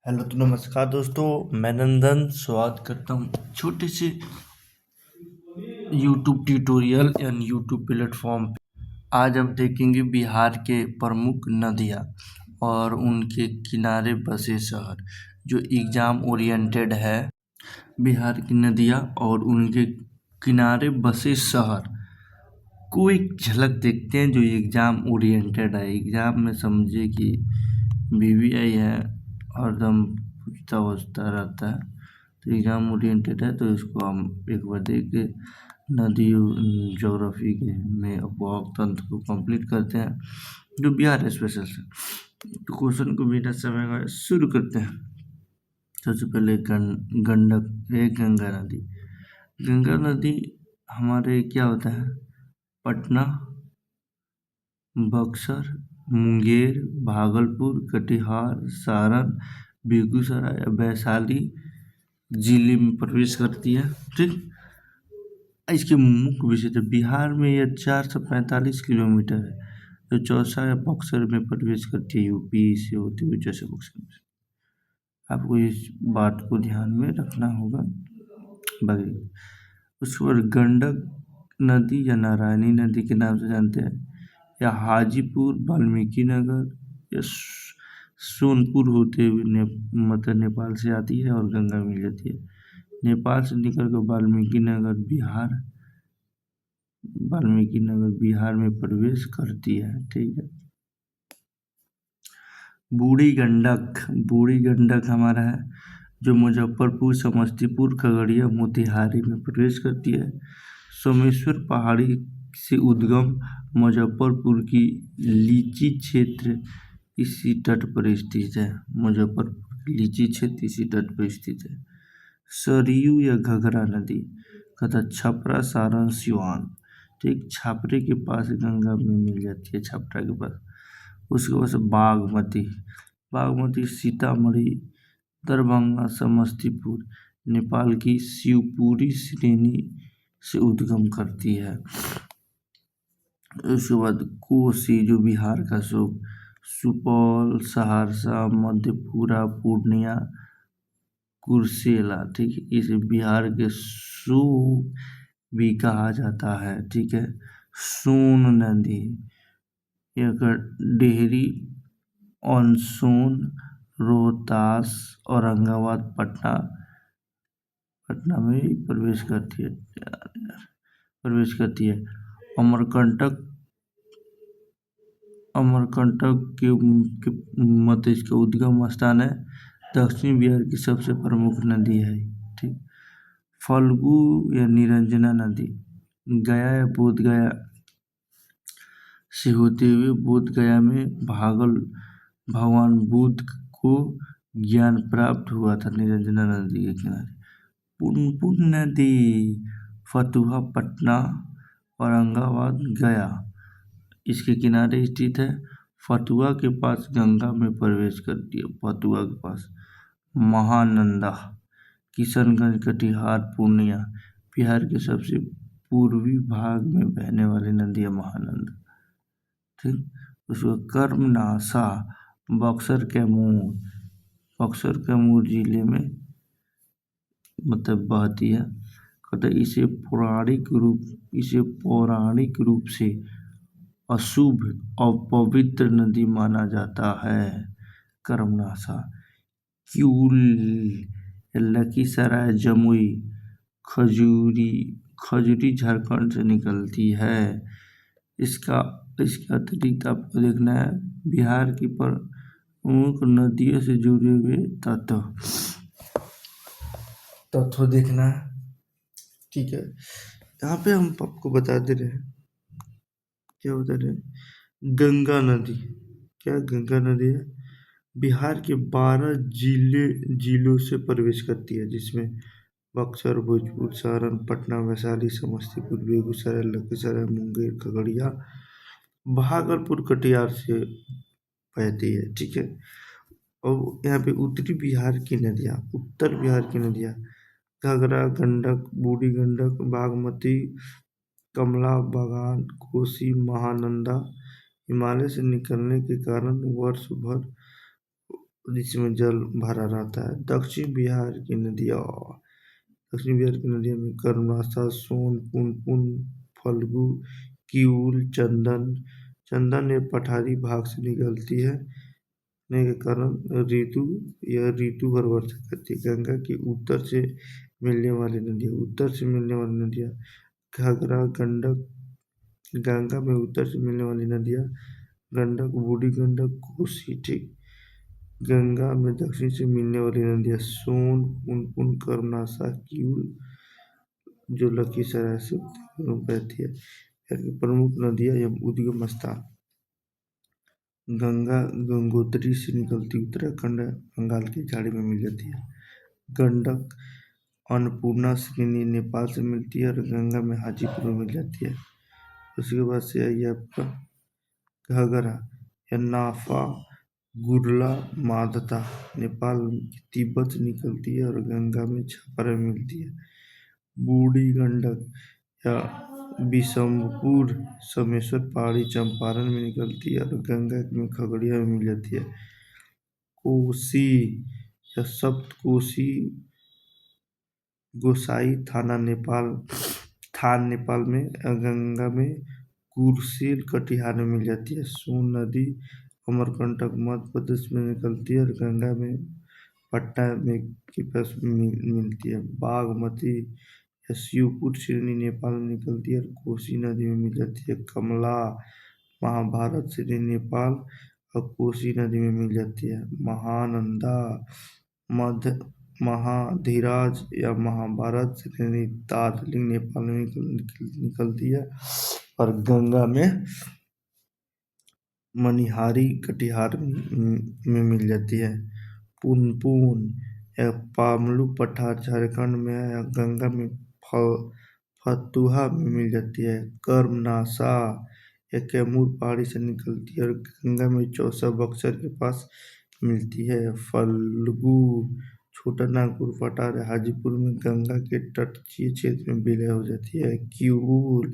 Hello तो नमस्कार दोस्तों, मैं नंदन स्वागत करता हूँ छोटे से यूट्यूब ट्यूटोरियल यानी यूट्यूब प्लेटफॉर्म पे। आज हम देखेंगे बिहार के प्रमुख नदियाँ और उनके किनारे बसे शहर। जो एग्ज़ाम ओरिएंटेड है, बिहार की नदियाँ और उनके किनारे बसे शहर को एक झलक देखते हैं। जो एग्ज़ाम ओरिएंटेड है, एग्ज़ाम में समझिए कि BBI है, हरदम पूछता वछता रहता है, तो एग्ज़ाम ओरिएंटेड है। तो इसको हम एक बार देख के नदी ज्योग्राफी के में उपभोग तंत्र को कंप्लीट करते हैं, जो बिहार स्पेशल से। तो क्वेश्चन को बिना समय का शुरू करते हैं। सबसे पहले गंडक एक गंगा नदी। गंगा नदी हमारे क्या होता है, पटना, बक्सर, मुंगेर, भागलपुर, कटिहार, सारण, बेगूसराय, वैशाली जिले में प्रवेश करती है। ठीक, इसके मुख्य विशेषता, बिहार में यह 445 किलोमीटर है, जो चौसा या बक्सर में प्रवेश करती है। यूपी से होती हुई जैसे बक्सर में। आपको इस बात को ध्यान में रखना होगा। बाकी उसके बाद गंडक नदी या नारायणी नदी के नाम से जानते हैं, या हाजीपुर, वाल्मीकि नगर या सोनपुर होते हुए मतलब नेपाल से आती है और गंगा मिल जाती है। नेपाल से निकल कर वाल्मीकि नगर बिहार में प्रवेश करती है। ठीक है। बूढ़ी गंडक हमारा है, जो मुजफ्फरपुर, समस्तीपुर, खगड़िया, मोतिहारी में प्रवेश करती है। सोमेश्वर पहाड़ी से उद्गम मुजफ्फरपुर की लीची क्षेत्र इसी तट पर स्थित है। मुजफ्फरपुर लीची क्षेत्र इसी तट पर स्थित है। सरयू या घघरा नदी कथा छपरा, सारण, सिवान। ठीक, छापरे के पास गंगा में मिल जाती है, छपरा के पास। उसके बाद बागमती सीतामढ़ी, दरभंगा, समस्तीपुर, नेपाल की शिवपुरी श्रेणी से उद्गम करती है। उसके बाद कोसी, जो बिहार का सुपौल, सहरसा, मधेपुरा, पूर्णिया, कुर्सेला। ठीक, इसे बिहार के सो भी कहा जाता है। ठीक है। सोन नदी, डेहरी, ऑनसोन, रोहतास, औरंगाबाद, पटना में प्रवेश करती है। अमरकंटक के मध्य इसका उद्गम स्थान है। दक्षिण बिहार की सबसे प्रमुख नदी है। ठीक, फल्गु या निरंजना नदी गया या बोधगया से होते हुए बोधगया में भगवान बुद्ध को ज्ञान प्राप्त हुआ था। निरंजना नदी के किनारे पुनपुन नदी, फतुहा, पटना, औरंगाबाद, गया इसके किनारे स्थित है। फतुहा के पास गंगा में प्रवेश करती है। फतुहा के पास महानंदा, किशनगंज, कटिहार, पूर्णिया बिहार के सबसे पूर्वी भाग में बहने वाली नदी है महानंदा। ठीक, उसको कर्मनाशा बक्सर कैमूर जिले में मतलब बहती है। कहते इसे पौराणिक रूप से अशुभ और पवित्र नदी माना जाता है। कर्मनाशा क्यूल, लखीसराय, जमुई, खजूरी झारखंड से निकलती है। इसका अतिरिक्त आपको देखना है बिहार की प्रमुख नदियों से जुड़े हुए तत्व देखना है। ठीक है, यहाँ पे हम आपको बता दे रहे हैं, क्या बता रहे हैं, गंगा नदी। क्या गंगा नदी है, बिहार के 12 जिलों से प्रवेश करती है, जिसमें बक्सर, भोजपुर, सारण, पटना, वैशाली, समस्तीपुर, बेगूसराय, लखीसराय, मुंगेर, खगड़िया, भागलपुर, कटिहार से बहती है। ठीक है। और यहाँ पे उत्तर बिहार की नदियाँ घाघरा, गंडक, बूढ़ी गंडक, बागमती, कमला बलान, कोसी, महानंदा हिमालय से निकलने के कारण वर्ष भर जिसमें जल भरा रहता है। दक्षिण बिहार की नदियाँ में कर्मनाशा, सोन, पुनपुन, फल्गु, किऊल, चंदन ये पठारी भाग से निकलती है के कारण यह ऋतु परिवर्तन करती है। गंगा की उत्तर से मिलने वाली नदियाँ घाघरा, गंडक। गंगा में उत्तर से मिलने वाली नदियाँ गंडक, बूढ़ी गंडक, कोसी। ठीक। गंगा में दक्षिण से मिलने वाली नदियाँ सोन, पुनपुन, कर्मनाशा, किऊल, जो लखीसराय से बहती है। बिहार की प्रमुख नदियाँ एवं उद्गम स्थान। गंगा गंगोत्री से निकलती उत्तराखंड बंगाल की खाड़ी में मिल जाती है। गंडक अन्नपूर्णा श्रेणी नेपाल से मिलती है और गंगा में हाजीपुर में मिल जाती है। उसके बाद से आइए आपका घाघरा या नाफा गुरला मादता नेपाल तिब्बत से निकलती है और गंगा में छपरा में मिलती है। बूढ़ी गंडक या बिशंभपुर समेश्वर पहाड़ी चंपारण में निकलती है और गंगा में खगड़िया में मिल जाती है। कोसी या सप्तकोसी गोसाई थान नेपाल में, गंगा में कुर्सेल कटिहार में मिल जाती है। सोन नदी अमरकंटक मध्य प्रदेश में निकलती है और गंगा में पटना में के पास मिलती है। बागमती या शिवपुर श्रेणी नेपाल में निकलती है और कोसी नदी में मिल जाती है। कमला महाभारत श्रेणी नेपाल और कोसी नदी में मिल जाती है। महानंदा महाधीराज या महाभारत श्रेणी दार्जिलिंग नेपाल में निकलती है और गंगा में मनिहारी कटिहार में मिल जाती है। पुनपुन या पामलू पठार झारखंड में है या गंगा में फतुहा में मिल जाती है। कर्मनाशा या कैमूर पहाड़ी से निकलती है और गंगा में चौसा बक्सर के पास मिलती है। फल्गु छोटा नागपुर पठार हाजीपुर में गंगा के तटीय क्षेत्र में विलय हो जाती है। किऊल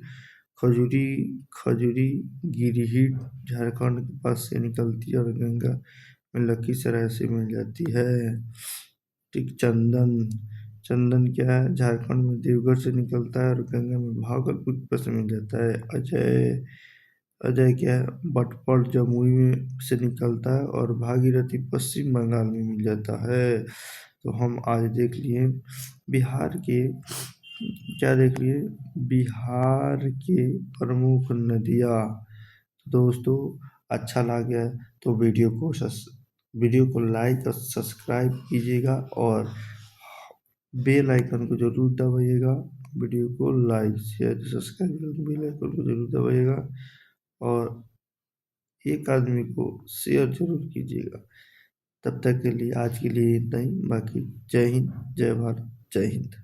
खजूरी गिरिडीह झारखंड के पास से निकलती है और गंगा में लखीसराय से मिल जाती है। ठीक। चंदन क्या है? झारखंड में देवघर से निकलता है और गंगा में भागलपुर के पास मिल जाता है। अजय क्या है? बटपल जमुई में से निकलता है और भागीरथी पश्चिम बंगाल में मिल जाता है। तो हम आज देख लिए बिहार के बिहार के प्रमुख नदियाँ। दोस्तों अच्छा लगा तो वीडियो को लाइक और सब्सक्राइब कीजिएगा और बेल आइकन को जरूर दबाइएगा। वीडियो को like share subscribe bell icon को जरूर दबाइएगा और एक आदमी को शेयर जरूर कीजिएगा। तब तक के लिए आज के लिए इतना ही। बाकी जय हिंद, जय भारत, जय हिंद।